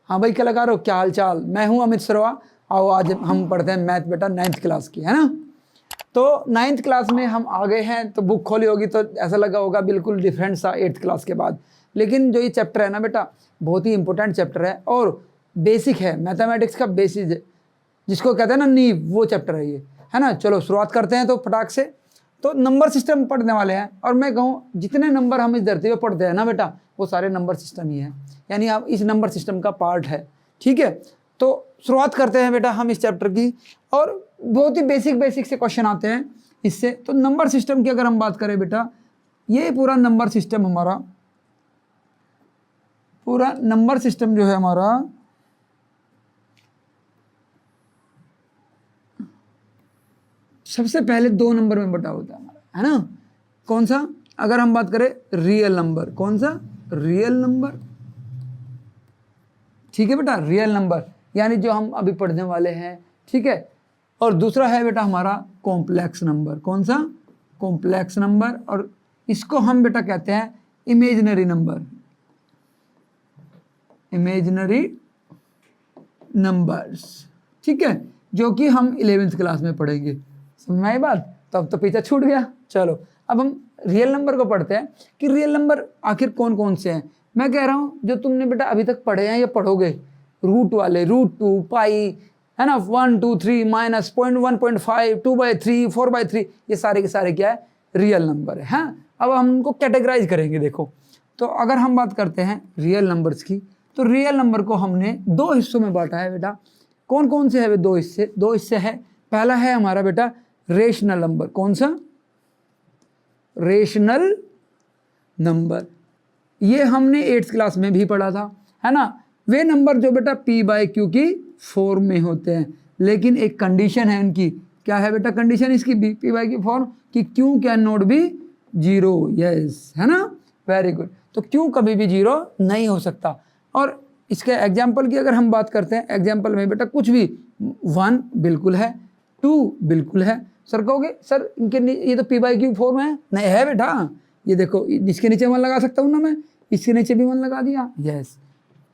हाँ भाई कलाकारों, क्या हाल चाल। मैं हूँ अमित सरवा। आओ आज हम पढ़ते हैं मैथ बेटा 9th क्लास की, है ना। तो 9th क्लास में हम आ गए हैं, तो बुक खोली होगी तो ऐसा लगा होगा बिल्कुल डिफरेंट सा 8th क्लास के बाद। लेकिन जो ये चैप्टर है ना बेटा, बहुत ही इंपॉर्टेंट चैप्टर है और बेसिक है, मैथमेटिक्स का बेसिक जिसको कहते हैं ना नींव, वो चैप्टर है ये, है ना। चलो शुरुआत करते हैं तो फटाक से। तो नंबर सिस्टम पढ़ने वाले हैं, और मैं कहूँ जितने नंबर हम इस धरती पे पढ़ते हैं ना बेटा, वो सारे नंबर सिस्टम ही है, यानी आप इस नंबर सिस्टम का पार्ट है, ठीक है। तो शुरुआत करते हैं बेटा हम इस चैप्टर की, और बहुत ही बेसिक से क्वेश्चन आते हैं इससे। तो नंबर सिस्टम की अगर हम बात करें बेटा, ये पूरा नंबर सिस्टम हमारा, पूरा नंबर सिस्टम जो है हमारा, सबसे पहले 2 नंबर में बटा होता है हमारा, है ना। कौन सा? अगर हम बात करें रियल नंबर, कौन सा? रियल नंबर, ठीक है बेटा, रियल नंबर यानी जो हम अभी पढ़ने वाले हैं, ठीक है। और दूसरा है बेटा हमारा कॉम्प्लेक्स नंबर, कौन सा? कॉम्प्लेक्स नंबर, और इसको हम बेटा कहते हैं इमेजिनरी नंबर, इमेजिनरी नंबर्स, ठीक है, जो कि हम 11th क्लास में पढ़ेंगे। समझ में आई बात? तब तो पीछा छूट गया। चलो अब हम रियल नंबर को पढ़ते हैं कि रियल नंबर आखिर कौन कौन से हैं। मैं कह रहा हूँ जो तुमने बेटा अभी तक पढ़े हैं या पढ़ोगे, रूट वाले, √2, पाई, है ना, 1 2 3 माइनस 0.1.5, 2/3, 4/3, ये सारे के सारे क्या है? रियल नंबर है। अब हम उनको कैटेगराइज करेंगे। देखो, तो अगर हम बात करते हैं रियल नंबर्स की, तो रियल नंबर को हमने 2 हिस्सों में बांटा है बेटा। कौन कौन से है वे 2 हिस्से? 2 हिस्से है। पहला है हमारा बेटा रेशनल नंबर, कौन सा? रेशनल नंबर, ये हमने 8th क्लास में भी पढ़ा था, है ना। वे नंबर जो बेटा p/q की फॉर्म में होते हैं, लेकिन एक कंडीशन है उनकी। क्या है बेटा कंडीशन इसकी? p/q फॉर्म कि q can not be 0, yes, है ना, वेरी गुड। तो q कभी भी 0 नहीं हो सकता। और इसके एग्जाम्पल की अगर हम बात करते हैं, एग्जाम्पल में बेटा कुछ भी 1 बिल्कुल है, 2 बिल्कुल है। सर कहोगे सर इनके ये तो p/q फॉर्म है, नहीं है बेटा। ये देखो, इसके नीचे 1 लगा सकता हूँ ना मैं, इसके नीचे भी 1 लगा दिया, यस।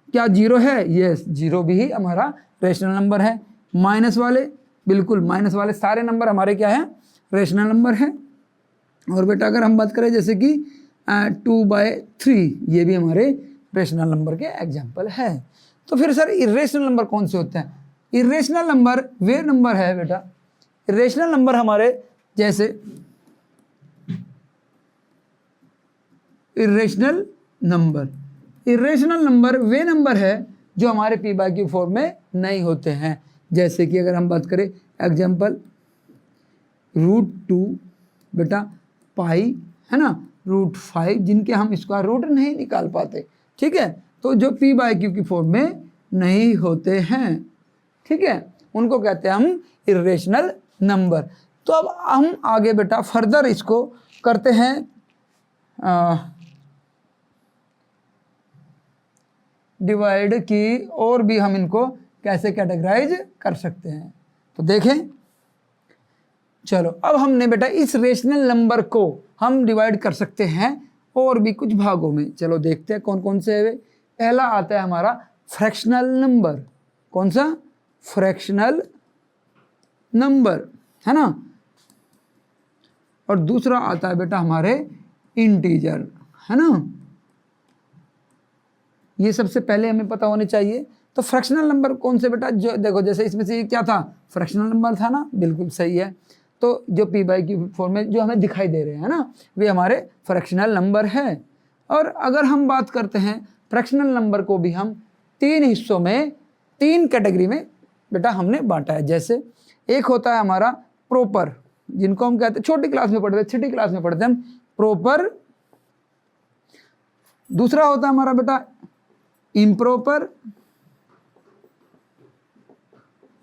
क्या 0 है? यस, 0 भी हमारा रेशनल नंबर है। माइनस वाले, बिल्कुल माइनस वाले सारे नंबर हमारे क्या है? रेशनल नंबर है। और बेटा अगर हम बात करें जैसे कि 2/3, ये भी हमारे रेशनल नंबर के एग्जाम्पल है। तो फिर सर इरेशनल नंबर कौन से होते हैं? इरेशनल नंबर वे नंबर है बेटा, इरेशनल नंबर हमारे जैसे इरेशनल नंबर, इरेशनल नंबर वे नंबर है जो हमारे p/q फॉर्म में नहीं होते हैं। जैसे कि अगर हम बात करें एग्जाम्पल √2 बेटा, पाई, है ना, √5, जिनके हम स्क्वायर रूट नहीं निकाल पाते, ठीक है, तो जो p/q की फॉर्म में नहीं होते हैं, ठीक है, उनको कहते हैं हम इरेशनल नंबर। तो अब हम आगे बेटा फर्दर इसको करते हैं डिवाइड की, और भी हम इनको कैसे कैटेगराइज कर सकते हैं। तो देखें, चलो अब हमने बेटा इस रेशनल नंबर को हम डिवाइड कर सकते हैं और भी कुछ भागों में। चलो देखते हैं कौन कौन से है वे। पहला आता है हमारा फ्रैक्शनल नंबर, कौन सा? फ्रैक्शनल नंबर, है ना। और दूसरा आता है बेटा हमारे इंटीजर, है ना। ये सबसे पहले हमें पता होने चाहिए। तो फ्रैक्शनल नंबर कौन से बेटा? जो देखो, जैसे इसमें से क्या था? फ्रैक्शनल नंबर था ना, बिल्कुल सही है। तो जो p/q फॉर्म में जो हमें दिखाई दे रहे हैं ना, वे हमारे फ्रैक्शनल नंबर है। और अगर हम बात करते हैं फ्रैक्शनल नंबर को भी हम 3 हिस्सों में, 3 कैटेगरी में बेटा हमने बांटा है। जैसे एक होता है हमारा प्रॉपर, जिनको हम कहते हैं, छोटी क्लास में पढ़ते हैं, छठी क्लास में पढ़ते हैं हम, प्रॉपर। दूसरा होता है हमारा बेटा इम्प्रॉपर,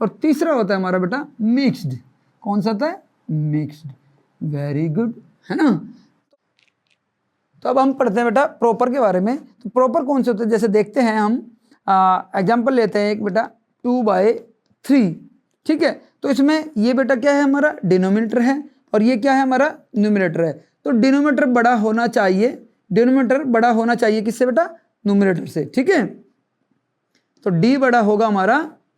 और तीसरा होता है हमारा बेटा मिक्स्ड। कौन सा होता है? मिक्स्ड, वेरी गुड, है ना। तो अब हम पढ़ते हैं बेटा प्रॉपर के बारे में। तो प्रॉपर कौन से होते हैं? जैसे देखते हैं हम, एग्जाम्पल लेते हैं एक बेटा 2/3, ठीक है। तो इसमें ये बेटा क्या है? हमारा डिनोमिनेटर है, और ये क्या है? हमारा न्यूमरेटर है। तो डिनोमिनेटर बड़ा होना चाहिए, डिनोमिनेटर बड़ा होना चाहिए किससे बेटा? न्यूमरेटर से, ठीक है। तो डी बड़ा होगा हमारा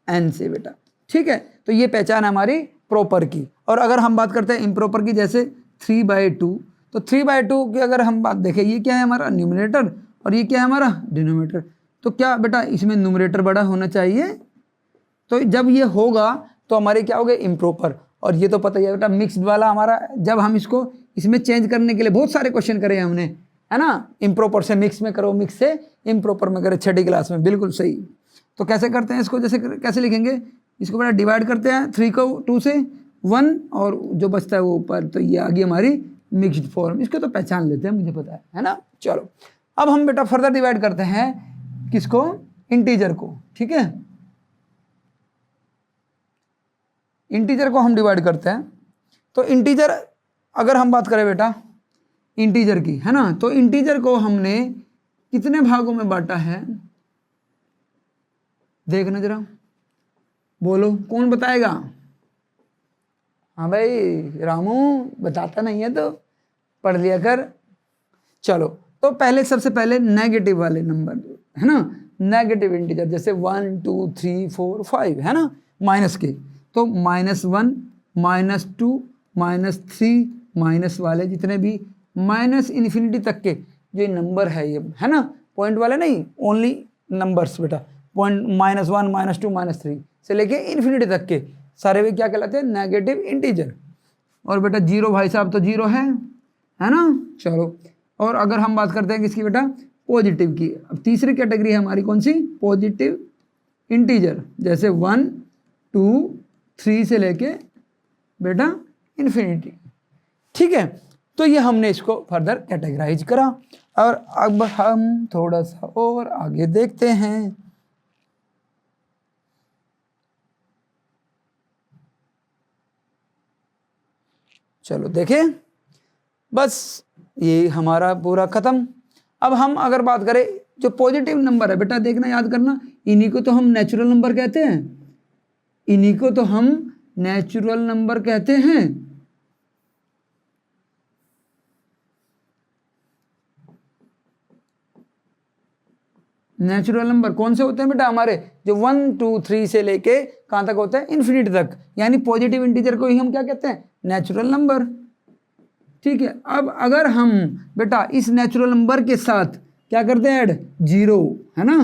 एन से बेटा, ठीक है। तो ये पहचान है हमारी प्रॉपर की। और अगर हम बात करते हैं इम्प्रॉपर की, जैसे 3/2, तो 3/2 की अगर हम बात देखें, ये क्या है हमारा न्यूमरेटर और ये क्या है हमारा डिनोमिनेटर। तो क्या बेटा इसमें न्यूमरेटर बड़ा होना चाहिए, तो जब ये होगा तो हमारे क्या हो गए इम्प्रॉपर। और ये तो पता ही है बेटा मिक्स्ड वाला हमारा, जब हम इसको इसमें चेंज करने के लिए बहुत सारे क्वेश्चन करे हमने, है ना, इम्प्रॉपर से मिक्स में करो, मिक्स से इम्प्रॉपर में करे 6ठी क्लास में, बिल्कुल सही। तो कैसे करते हैं इसको, जैसे कैसे लिखेंगे इसको बेटा, डिवाइड करते हैं 3 को 2 से 1 और जो बचता है वो ऊपर, तो ये आ गई हमारी मिक्स्ड फॉर्म। इसको तो पहचान लेते हैं, मुझे पता है ना। चलो अब हम बेटा फर्दर डिवाइड करते हैं किसको, इंटीजर को, ठीक है। इंटीजर को हम डिवाइड करते हैं। तो इंटीजर अगर हम बात करें बेटा इंटीजर की, है ना, तो इंटीजर को हमने कितने भागों में बांटा है, देखना जरा, बोलो कौन बताएगा। हाँ भाई रामू बताता नहीं है तो पढ़ लिया कर। चलो तो पहले सबसे पहले नेगेटिव वाले नंबर, है ना, नेगेटिव इंटीजर, जैसे 1 2 3 4 5, है ना, माइनस के, तो -1 -2 -3 माइनस वाले जितने भी -इन्फिनिटी तक के जो नंबर है ये, है ना, पॉइंट वाले नहीं, ओनली नंबर्स बेटा, पॉइंट -1 -2 -3 से लेके इन्फिनिटी तक के सारे वे क्या कहलाते हैं, नेगेटिव इंटीजर। और बेटा 0 भाई साहब तो 0 है ना। चलो और अगर हम बात करते हैं किसकी बेटा, पॉजिटिव की। अब तीसरी कैटेगरी है हमारी कौन सी, पॉजिटिव इंटीजर, जैसे 1 2 3 से लेके बेटा इन्फिनिटी, ठीक है। तो ये हमने इसको फर्दर कैटेगराइज करा। और अब हम थोड़ा सा और आगे देखते हैं। चलो देखें, बस ये हमारा पूरा खत्म। अब हम अगर बात करें जो पॉजिटिव नंबर है बेटा, देखना याद करना, इन्हीं को तो हम नेचुरल नंबर कहते हैं, इन्हीं को तो हम नेचुरल नंबर कहते हैं। नेचुरल नंबर कौन से होते हैं बेटा, हमारे जो 1 2 3 से लेके कहां तक होता है, इन्फिनिटी तक, यानी पॉजिटिव इंटीजर को ही हम क्या कहते हैं, नेचुरल नंबर, ठीक है। अब अगर हम बेटा इस नेचुरल नंबर के साथ क्या करते हैं, ऐड 0, है ना,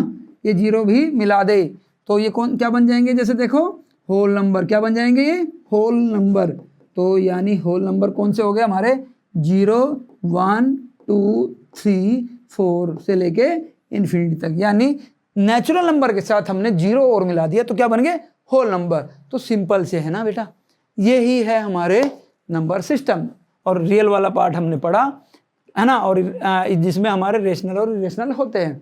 ये 0 भी मिला दे तो ये कौन क्या बन जाएंगे, जैसे देखो होल नंबर, क्या बन जाएंगे ये, होल नंबर। तो यानी होल नंबर कौन से हो गए हमारे, 0 1 2 3 4 से लेके इन्फिनिटी तक, यानी नेचुरल नंबर के साथ हमने 0 और मिला दिया तो क्या बन गए, होल नंबर। तो सिंपल से है ना बेटा, ये ही है हमारे नंबर सिस्टम। और रियल वाला पार्ट हमने पढ़ा, है ना, और जिसमें हमारे रेशनल और इरेशनल होते हैं,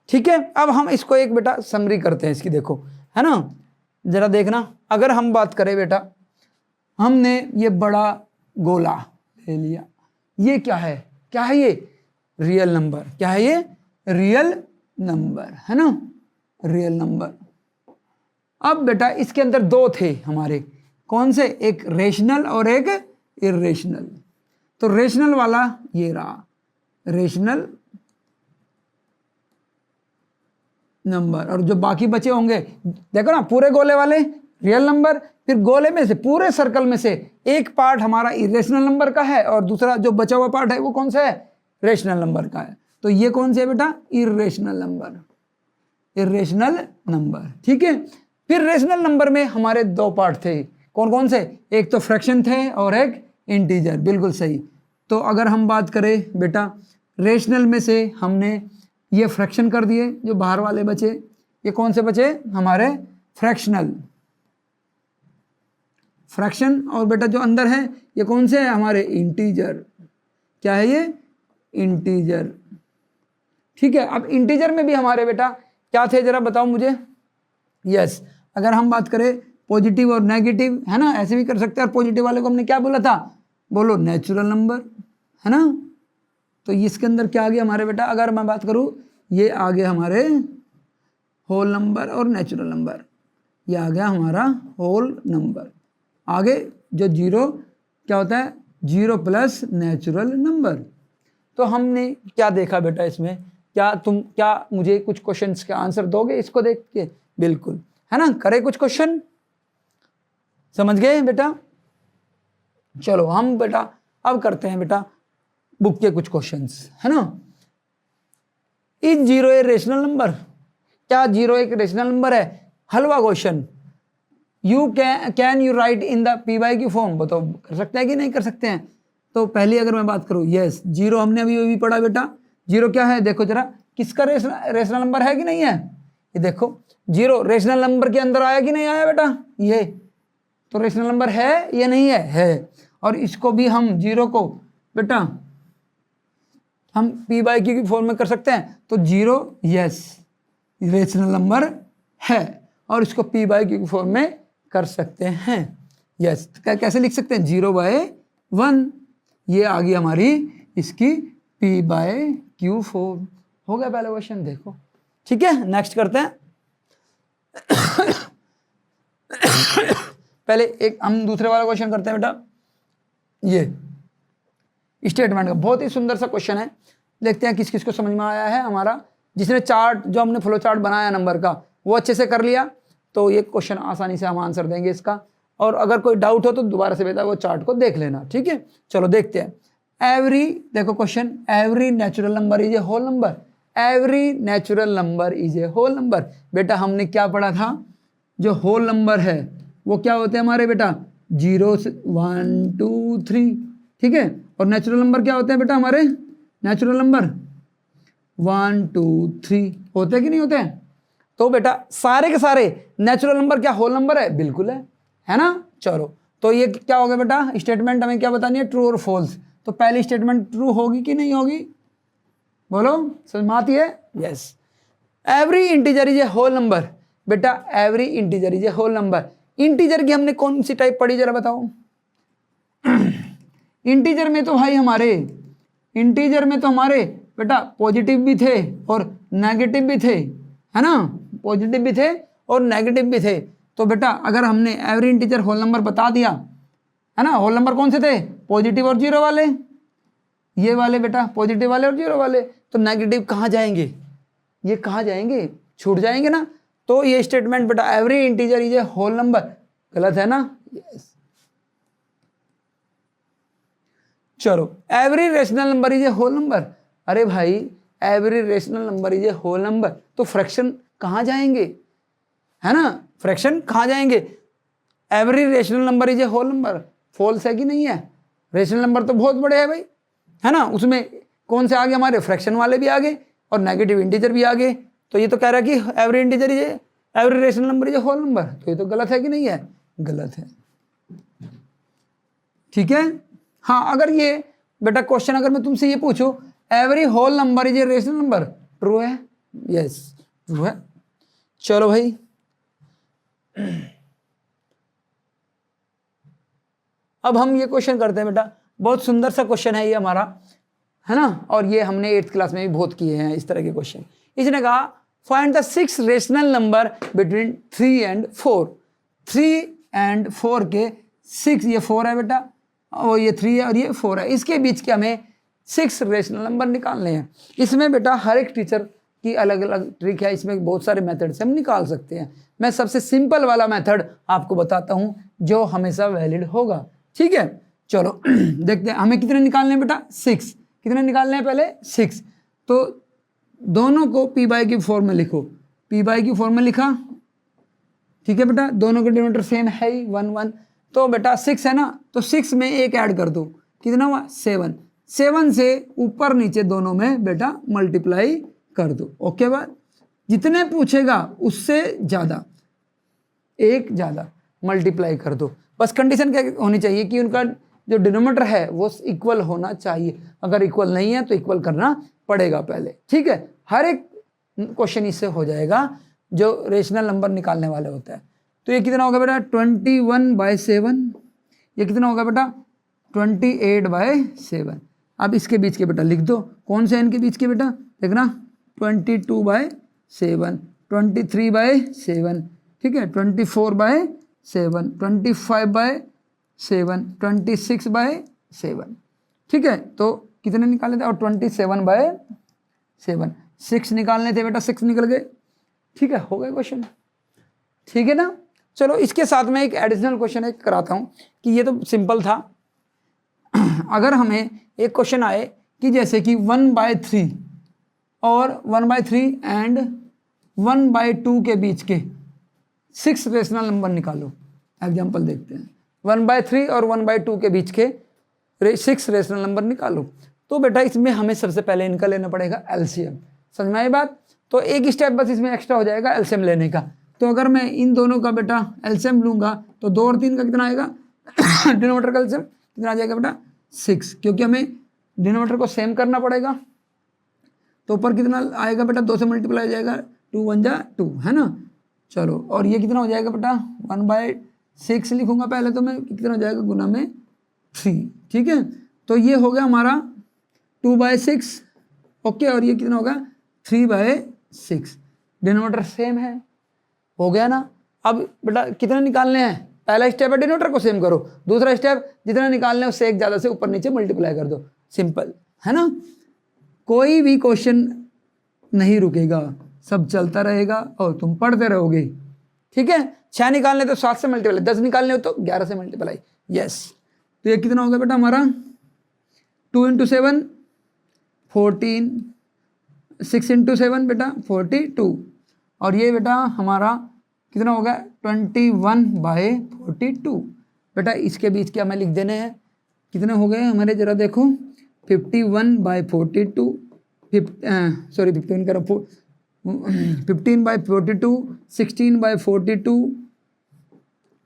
ठीक है। अब हम इसको एक बेटा समरी करते हैं इसकी, देखो, है ना, जरा देखना। अगर हम बात करें बेटा, हमने ये बड़ा गोला ले लिया, ये क्या है, क्या है ये, रियल नंबर, क्या है ये, रियल नंबर, है ना, रियल नंबर। अब बेटा इसके अंदर 2 थे हमारे, कौन से, एक रेशनल और एक इरेशनल। तो रेशनल वाला ये रहा, रेशनल नंबर, और जो बाकी बचे होंगे देखो ना, पूरे गोले वाले रियल नंबर, फिर गोले में से पूरे सर्कल में से एक पार्ट हमारा इरेशनल नंबर का है और दूसरा जो बचा हुआ पार्ट है वो कौन सा है, रेशनल नंबर का है। तो ये कौन से है बेटा, इरेशनल नंबर, इरेशनल नंबर, ठीक है। फिर रेशनल नंबर में हमारे 2 पार्ट थे, कौन कौन से, एक तो फ्रैक्शन थे और एक इंटीजर, बिल्कुल सही। तो अगर हम बात करें बेटा रेशनल में से हमने ये फ्रैक्शन कर दिए, जो बाहर वाले बचे ये कौन से बचे हमारे, फ्रैक्शनल, फ्रैक्शन। और बेटा जो अंदर है ये कौन से है हमारे, इंटीजर, क्या है ये, इंटीजर, ठीक है। अब इंटीजर में भी हमारे बेटा क्या थे, जरा बताओ मुझे। यस, अगर हम बात करें पॉजिटिव और नेगेटिव, है ना, ऐसे भी कर सकते हैं। और पॉजिटिव वाले को हमने क्या बोला था, बोलो नेचुरल नंबर, है ना। तो इसके अंदर क्या आ गया हमारे बेटा, अगर मैं बात करूं, ये आ गया हमारे होल नंबर और नेचुरल नंबर, ये आ गया हमारा होल नंबर। आगे जो 0 क्या होता है, 0 प्लस नेचुरल नंबर। तो हमने क्या देखा बेटा इसमें, क्या मुझे कुछ क्वेश्चंस का आंसर दोगे इसको देख के? बिल्कुल, है ना, करे कुछ क्वेश्चन, समझ गए बेटा? चलो हम बेटा अब करते हैं बेटा बुक के कुछ क्वेश्चंस, है ना। Is 0 a rational number? क्या 0 एक रेशनल नंबर है? हलवा question. You can you write in the P by Q form? बताओ कर सकते हैं कि नहीं कर सकते हैं? तो पहली अगर मैं बात करूं, यस, 0 हमने अभी पढ़ा बेटा। 0 क्या है? देखो जरा, किसका रेशनल नंबर है कि नहीं है? ये देखो 0 रेशनल नंबर के अंदर आया कि नहीं आया बेटा? ये तो रेशनल नंबर है या नहीं है? है। और इसको भी हम 0 को बेटा हम पी बाई क्यू की फॉर्म में कर सकते हैं। तो 0 यस रेशनल नंबर है और इसको पी बाई क्यू की फॉर्म में कर सकते हैं। यस, कैसे लिख सकते हैं? 0/1, ये आ गई हमारी इसकी पी बाई क्यू फॉर्म। हो गया पहला क्वेश्चन, देखो ठीक है। नेक्स्ट करते हैं। पहले एक हम दूसरे वाला क्वेश्चन करते हैं बेटा। ये स्टेटमेंट का बहुत ही सुंदर सा क्वेश्चन है, देखते हैं किस किस को समझ में आया है। हमारा जिसने चार्ट, जो हमने फ्लो चार्ट बनाया नंबर का, वो अच्छे से कर लिया तो ये क्वेश्चन आसानी से हम आंसर देंगे इसका। और अगर कोई डाउट हो तो दोबारा से बेटा वो चार्ट को देख लेना, ठीक है। चलो देखते हैं। एवरी, देखो question, every natural number is a whole number. Every natural number is a whole number. बेटा हमने क्या पढ़ा था? जो होल नंबर है वो क्या होते हैं हमारे बेटा? 0 से 1 2 3, ठीक है। और नेचुरल नंबर क्या होते हैं बेटा हमारे? नेचुरल नंबर 1 2 3 होते हैं कि नहीं होते हैं? तो बेटा सारे के सारे नेचुरल नंबर क्या होल नंबर है? बिल्कुल है ना। चलो तो ये क्या हो गया बेटा? स्टेटमेंट हमें क्या बतानी है? ट्रू और फॉल्स। तो पहली स्टेटमेंट ट्रू होगी कि नहीं होगी? बोलो, समझ में आती है? Yes. Every integer is a whole number. बेटा every integer is a whole number. Integer की हमने कौन सी टाइप पढ़ी जरा बताओ? इंटीजर में तो भाई हमारे, इंटीजर में तो हमारे बेटा पॉजिटिव भी थे और नेगेटिव भी थे, है ना। पॉजिटिव भी थे और नेगेटिव भी थे। तो बेटा अगर हमने एवरी इंटीजर होल नंबर बता दिया, है ना, होल नंबर कौन से थे? पॉजिटिव और 0 वाले, ये वाले बेटा, पॉजिटिव वाले और 0 वाले। तो नेगेटिव कहाँ जाएंगे? ये कहाँ जाएंगे? छूट जाएंगे ना। तो ये स्टेटमेंट बेटा every integer is a whole number गलत है ना। यस। चलो every rational number is a whole number. अरे भाई every rational number is a whole number, तो फ्रैक्शन कहाँ जाएंगे? है ना, फ्रैक्शन कहाँ जाएंगे? Every rational number is a whole number false है कि नहीं है? रेशनल नंबर तो बहुत बड़े हैं भाई, है ना। उसमें कौन से आगे? हमारे फ्रैक्शन वाले भी आगे और नेगेटिव इंटीजर भी आगे। तो ये तो कह रहा है कि every integer is a, every rational number is a whole number. तो ये तो गलत है कि नहीं है? गलत है, ठीक है। हाँ, अगर ये बेटा क्वेश्चन अगर मैं तुमसे ये पूछूं every whole number is a rational number, true है? यस ट्रू है। चलो भाई अब हम ये क्वेश्चन करते हैं बेटा, बहुत सुंदर सा क्वेश्चन है ये हमारा, है ना। और ये हमने 8th क्लास में भी बहुत किए हैं इस तरह के क्वेश्चन। इसने कहा find the 6 rational number between 3 and 4। 3 and 4 के 6, ये 4 है बेटा और ये 3 है और ये 4 है, इसके बीच के हमें 6 रेशनल नंबर निकालने हैं। इसमें बेटा हर एक टीचर की अलग अलग ट्रिक है, इसमें बहुत सारे मेथड से हम निकाल सकते हैं। मैं सबसे सिंपल वाला मेथड आपको बताता हूं जो हमेशा वैलिड होगा, ठीक है। चलो देखते हैं हमें कितने निकालने हैं बेटा? 6। कितने निकालने हैं? पहले 6। तो दोनों को पी बाई क्यू फॉर्म में लिखो। पी बाई क्यू फॉर्म में लिखा, ठीक है बेटा। दोनों के डिनोमिनेटर सेम है ही 1 1। तो बेटा 6 है ना, तो 6 में एक ऐड कर दो, कितना हुआ? 7। 7 से ऊपर नीचे दोनों में बेटा मल्टीप्लाई कर दो। ओके बात, जितने पूछेगा उससे ज़्यादा, एक ज़्यादा मल्टीप्लाई कर दो। बस कंडीशन क्या होनी चाहिए कि उनका जो डिनोमिनेटर है वो इक्वल होना चाहिए। अगर इक्वल नहीं है तो इक्वल करना पड़ेगा पहले, ठीक है। हर एक क्वेश्चन इससे हो जाएगा जो रेशनल नंबर निकालने वाले होता है। तो ये कितना होगा बेटा? 21/7। ये कितना होगा बेटा? 28/7। अब इसके बीच के बेटा लिख दो, कौन से इनके बीच के बेटा? देखना 22/7, 23/7, ठीक है, 24/7, 25/7, 26/7, ठीक है। तो कितने निकाले थे? और 27/7। 6 निकालने थे बेटा, 6 निकल गए। ठीक है, हो गए क्वेश्चन, ठीक है ना। चलो इसके साथ में एक एडिशनल क्वेश्चन एक कराता हूँ कि ये तो सिंपल था। अगर हमें एक क्वेश्चन आए कि जैसे कि 1/3 और 1/3 एंड 1/2 के बीच के 6 रेशनल नंबर निकालो। एग्जाम्पल देखते हैं, 1/3 और 1/2 के बीच के 6 रेशनल नंबर निकालो। तो बेटा इसमें हमें सबसे पहले इनका लेना पड़ेगा एलसीएम। समझ में आई बात? तो एक स्टेप बस इसमें एक्स्ट्रा हो जाएगा एलसीएम लेने का। तो अगर मैं इन दोनों का बेटा एलसीएम लूंगा तो 2 और 3 का कितना आएगा? डिनोमिनेटर का एलसीएम कितना आ जाएगा बेटा? 6, क्योंकि हमें डिनोमिनेटर को सेम करना पड़ेगा। तो ऊपर कितना आएगा बेटा? 2 से मल्टीप्लाई हो जाएगा, 2 1 जा 2, है ना। चलो, और ये कितना हो जाएगा बेटा? 1/6 लिखूंगा पहले तो मैं, कितना हो जाएगा? गुना में 3। ठीक है, तो ये हो गया हमारा 2/6। ओके, और ये कितना होगा? 3/6। डिनोमिनेटर सेम है, हो गया ना। अब बेटा कितने निकालने हैं? पहला स्टेप है डिनोमिनेटर को सेम करो, दूसरा स्टेप जितना निकालने हैं उससे एक ज़्यादा से ऊपर नीचे मल्टीप्लाई कर दो। सिंपल है ना। कोई भी क्वेश्चन नहीं रुकेगा, सब चलता रहेगा और तुम पढ़ते रहोगे। ठीक है, 6 निकालने तो 7 से मल्टीप्लाई, 10 निकालने हो तो 11 से मल्टीप्लाई। यस, तो ये कितना हो गया बेटा हमारा? 2 × 7 14, 6 × 7 बेटा 42, और ये बेटा हमारा कितना हो गया? 21/42। बेटा इसके बीच क्या हमें लिख देने हैं? कितने हो गए हमारे, जरा देखो। 51/42, सॉरी 51 करो, 15/42, 16/42,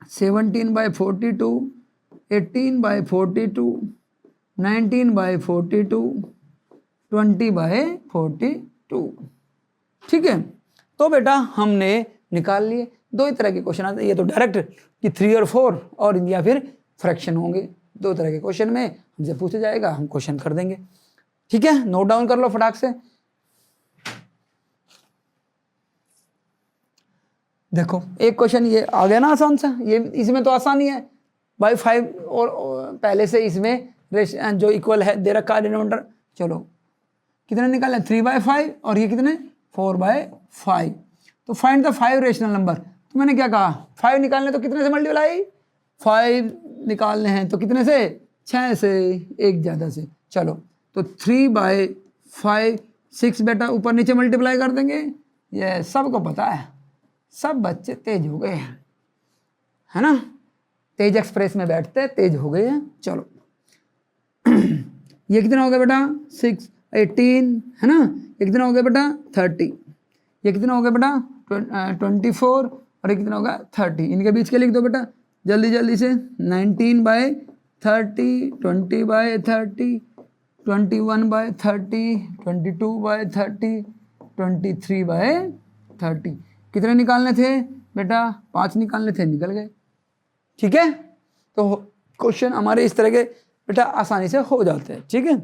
17/42, 18/42, 19/42, 20/42। ठीक है, तो बेटा हमने निकाल लिए। 2 ही तरह के क्वेश्चन आते हैं, ये तो डायरेक्ट कि 3 और 4 और या फिर फ्रैक्शन होंगे। 2 तरह के क्वेश्चन में हमसे पूछा जाएगा, हम क्वेश्चन कर देंगे। ठीक है, नोट डाउन कर लो फटाक से। देखो एक क्वेश्चन ये आ गया ना आसान सा, ये इसमें तो आसानी है बाई 5 और पहले से इसमें जो इक्वल है दे रखा है डिनोमिनेटर। चलो कितने निकाले? 3/5 और ये कितने? 4/5। तो फाइंड द 5 रेशनल नंबर। तो मैंने क्या कहा? 5 निकालने तो कितने से मल्टीप्लाई? 5 निकालने हैं तो कितने से? 6 से, एक ज़्यादा से। चलो तो 3/5, 6 बेटा ऊपर नीचे मल्टीप्लाई कर देंगे। ये सबको पता है, सब बच्चे तेज हो गए हैं, है ना। तेज एक्सप्रेस में बैठते तेज हो गए हैं। चलो ये कितना हो गया बेटा? 6, 18, है ना। ये कितना हो गया बेटा? 30। ये कितना हो गया बेटा? 24, और ये कितना होगा? 30। इनके बीच के लिख दो बेटा जल्दी जल्दी से। 19/30, 20/30, 21/30, 22/30, 23/30। कितने निकालने थे बेटा? 5 निकालने थे, निकल गए। ठीक है, तो क्वेश्चन हमारे इस तरह के बेटा आसानी से हो जाते हैं। ठीक है,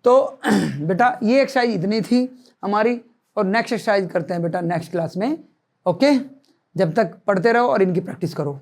तो बेटा ये एक्सरसाइज इतनी थी हमारी, और नेक्स्ट एक्सरसाइज करते हैं बेटा नेक्स्ट क्लास में। ओके, जब तक पढ़ते रहो और इनकी प्रैक्टिस करो।